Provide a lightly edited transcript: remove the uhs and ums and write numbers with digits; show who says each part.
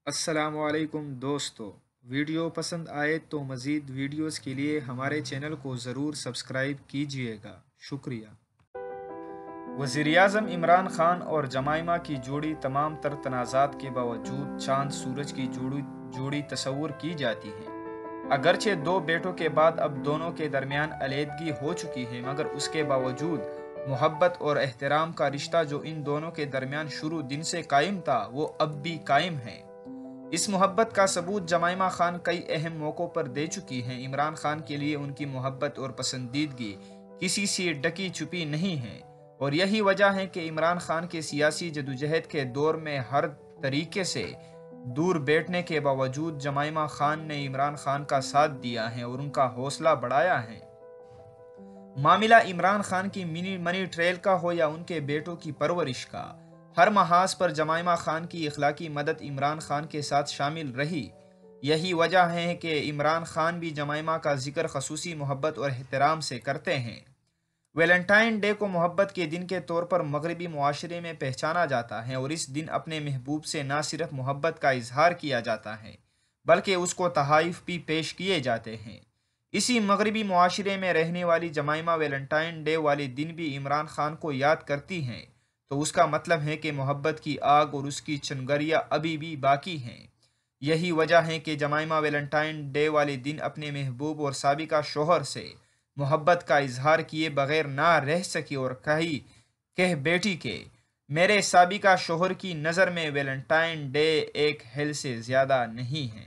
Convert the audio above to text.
Speaker 1: السلام علیکم دوستو، ویڈیو پسند آئے تو مزید ویڈیوز کے لیے ہمارے چینل کو ضرور سبسکرائب کیجیے گا، شکریہ۔ وزیراعظم عمران خان اور جمائمہ کی جوڑی تمام تر تنازعات کے باوجود چاند سورج کی جوڑی تصور کی جاتی ہے۔ اگرچہ دو بیٹوں کے بعد اب دونوں کے درمیان علیحدگی ہو چکی ہے، مگر اس کے باوجود محبت اور احترام کا رشتہ جو ان دونوں کے درمیان شروع دن سے قائم تھا وہ اب بھی قائم ہے۔ اس محبت کا ثبوت جمائمہ خان کئی اہم موقعوں پر دے چکی ہیں۔ عمران خان کے لیے ان کی محبت اور پسندیدگی کسی سے ڈکی چھپی نہیں ہے، اور یہی وجہ ہے کہ عمران خان کے سیاسی جدوجہد کے دور میں ہر طریقے سے دور بیٹھنے کے باوجود جمائمہ خان نے عمران خان کا ساتھ دیا ہے اور ان کا حوصلہ بڑھایا ہے۔ معاملہ عمران خان کی منی ٹریل کا ہو یا ان کے بیٹوں کی پرورش کا، ہر محاذ پر جمائمہ خان کی اخلاقی مدد عمران خان کے ساتھ شامل رہی۔ یہی وجہ ہے کہ عمران خان بھی جمائمہ کا ذکر خصوصی محبت اور احترام سے کرتے ہیں۔ ویلنٹائن ڈے کو محبت کے دن کے طور پر مغربی معاشرے میں پہچانا جاتا ہے، اور اس دن اپنے محبوب سے نہ صرف محبت کا اظہار کیا جاتا ہے بلکہ اس کو تحائف بھی پیش کیے جاتے ہیں۔ اسی مغربی معاشرے میں رہنے والی جمائمہ ویلنٹائن ڈے والے دن بھی عمران خان کو یاد کرتی ہیں، تو اس کا مطلب ہے کہ محبت کی آگ اور اس کی چنگاریاں ابھی بھی باقی ہیں۔ یہی وجہ ہے کہ جمائمہ ویلنٹائن ڈے والے دن اپنے محبوب اور سابقہ شوہر سے محبت کا اظہار کیے بغیر نہ رہ سکی اور کہہ بیٹی کہ میرے سابقہ شوہر کی نظر میں ویلنٹائن ڈے ایک ہیل سے زیادہ نہیں ہے۔